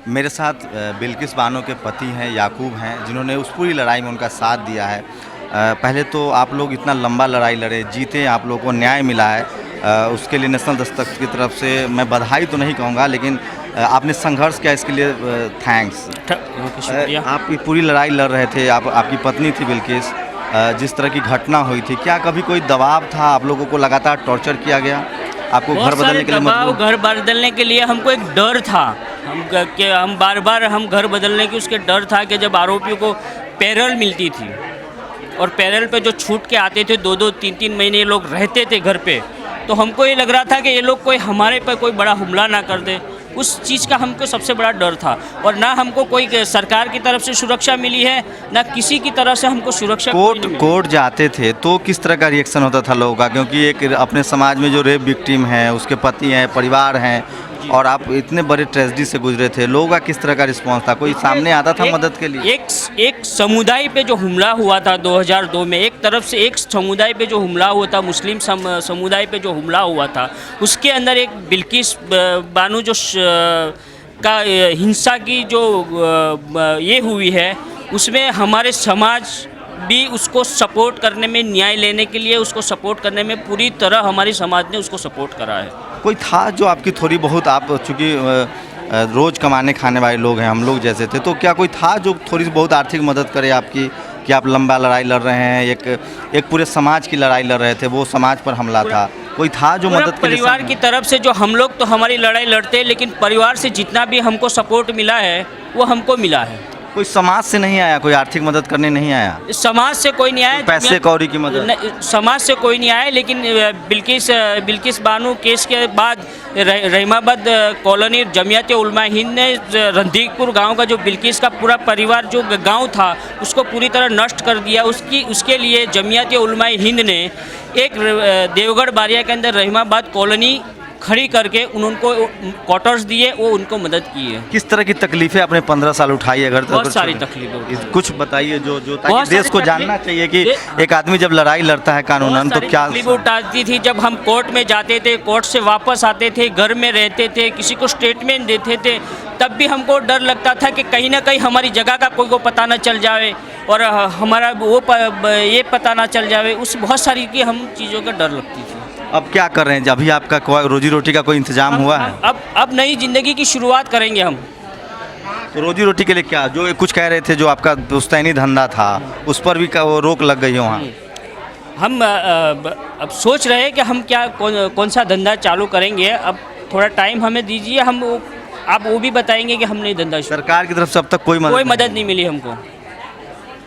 मेरे साथ बिल्किस बानो के पति हैं याकूब हैं, जिन्होंने उस पूरी लड़ाई में उनका साथ दिया है। पहले तो आप लोग इतना लंबा लड़ाई लड़े, जीते, आप लोगों को न्याय मिला है, उसके लिए नेशनल दस्तक की तरफ से मैं बधाई तो नहीं कहूँगा, लेकिन आपने संघर्ष किया, इसके लिए थैंक्स। आप ये पूरी लड़ाई लड़ रहे थे, आपकी पत्नी थी बिल्किस, जिस तरह की घटना हुई थी, क्या कभी कोई दबाव था? आप लोगों को लगातार टॉर्चर किया गया? आपको घर बदलने के लिए घर बदलने के लिए हमको एक डर था, हम बार बार घर बदलने की उसके डर था कि जब आरोपियों को पैरोल मिलती थी और पैरोल पे जो छूट के आते थे 2-2, 3-3 महीने ये लोग रहते थे घर पे, तो हमको ये लग रहा था कि ये लोग कोई हमारे पर कोई बड़ा हमला ना कर दे। उस चीज़ का हमको सबसे बड़ा डर था, और ना हमको कोई सरकार की तरफ से सुरक्षा मिली है, ना किसी की तरफ से हमको सुरक्षा। कोर्ट जाते थे तो किस तरह का रिएक्शन होता था लोगों का? क्योंकि एक अपने समाज में जो रेप विक्टिम है, उसके पति हैं, परिवार हैं, और आप इतने बड़े ट्रेजेडी से गुजरे थे, लोगों का किस तरह का रिस्पांस था? कोई सामने आता था मदद के लिए? एक समुदाय पे जो हमला हुआ था 2002 में, एक तरफ से एक समुदाय पे जो हमला हुआ था, मुस्लिम समुदाय पे जो हमला हुआ था, उसके अंदर एक बिल्किस बानो जो का हिंसा की जो ये हुई है, उसमें हमारे समाज भी उसको सपोर्ट करने में, न्याय लेने के लिए उसको सपोर्ट करने में पूरी तरह हमारी समाज ने उसको सपोर्ट करा है। कोई था जो आपकी थोड़ी बहुत, आप चूँकि रोज़ कमाने खाने वाले लोग हैं, हम लोग जैसे थे, तो क्या कोई था जो थोड़ी सी बहुत आर्थिक मदद करे आपकी, कि आप लंबा लड़ाई लड़ रहे हैं, एक पूरे समाज की लड़ाई लड़ रहे थे, वो समाज पर हमला था, कोई था जो मदद के लिए? परिवार की तरफ से जो हम लोग तो हमारी लड़ाई लड़ते हैं, लेकिन परिवार से जितना भी हमको सपोर्ट मिला है वो हमको मिला है। कोई समाज से नहीं आया, कोई आर्थिक मदद करने नहीं आया? समाज से कोई नहीं आया, पैसे कौड़ी की मदद समाज से कोई नहीं आया, लेकिन बिल्किस बानो केस के बाद रहीमाबाद कॉलोनी जमियत उलमा हिंद ने रणदीकपुर गांव का जो बिल्किस का पूरा परिवार जो गांव था उसको पूरी तरह नष्ट कर दिया। उसके लिए जमियत उलमा हिंद ने एक देवगढ़ बारिया के अंदर रहीमाबाद कॉलोनी खड़ी करके उनको क्वार्टर्स दिए, वो उनको मदद की है। किस तरह की तकलीफें आपने 15 साल उठाई है? बहुत सारी तकलीफें, कुछ बताइए जो ताकि देश को जानना चाहिए कि एक आदमी जब लड़ाई लड़ता है कानूनन तो क्या तकलीफें उठाती थी। जब हम कोर्ट में जाते थे, कोर्ट से वापस आते थे, घर में रहते थे, किसी को स्टेटमेंट देते थे, तब भी हमको डर लगता था कि कहीं ना कहीं हमारी जगह का कोई को पता ना चल जाए और हमारा ये पता ना चल जाए। उस बहुत सारी की हम चीज़ों का डर लगती थी। अब क्या कर रहे हैं? अभी आपका रोजी रोटी का कोई इंतजाम हुआ है? अब नई ज़िंदगी की शुरुआत करेंगे हम। तो रोजी रोटी के लिए क्या, जो कुछ कह रहे थे, जो आपका पुश्तैनी धंधा था, उस पर भी वो रोक लग गई है वहाँ? हम अब सोच रहे हैं कि हम क्या कौन सा धंधा चालू करेंगे। अब थोड़ा टाइम हमें दीजिए, हम आप वो भी बताएंगे कि हमने धंधा। सरकार की तरफ से अब तक कोई मदद नहीं मिली हमको।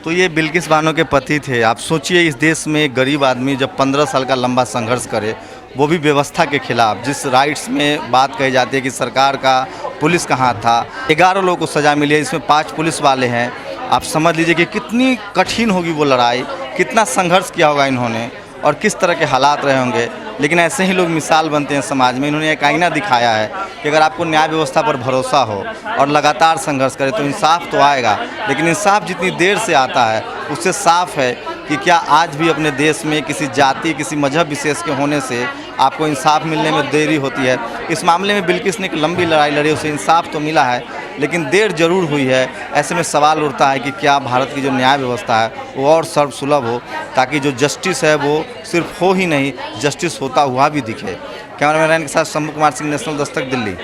तो ये बिल्किस बानो के पति थे। आप सोचिए, इस देश में एक गरीब आदमी जब 15 साल का लंबा संघर्ष करे, वो भी व्यवस्था के खिलाफ, जिस राइट्स में बात कही जाती है कि सरकार का, पुलिस का हाथ था। 11 लोगों को सज़ा मिली है, इसमें 5 पुलिस वाले हैं। आप समझ लीजिए कि कितनी कठिन होगी वो लड़ाई, कितना संघर्ष किया होगा इन्होंने, और किस तरह के हालात रहे होंगे। लेकिन ऐसे ही लोग मिसाल बनते हैं समाज में। इन्होंने एक आईना दिखाया है कि अगर आपको न्याय व्यवस्था पर भरोसा हो और लगातार संघर्ष करें तो इंसाफ तो आएगा, लेकिन इंसाफ जितनी देर से आता है उससे साफ है कि क्या आज भी अपने देश में किसी जाति, किसी मजहब विशेष के होने से आपको इंसाफ मिलने में देरी होती है। इस मामले में बिल्किस ने एक लंबी लड़ाई लड़ी, उसे इंसाफ तो मिला है, लेकिन देर जरूर हुई है। ऐसे में सवाल उठता है कि क्या भारत की जो न्याय व्यवस्था है वो और सर्वसुलभ हो, ताकि जो जस्टिस है वो सिर्फ हो ही नहीं, जस्टिस होता हुआ भी दिखे। कैमरामैन के साथ शंभू कुमार सिंह, नेशनल दस्तक, दिल्ली।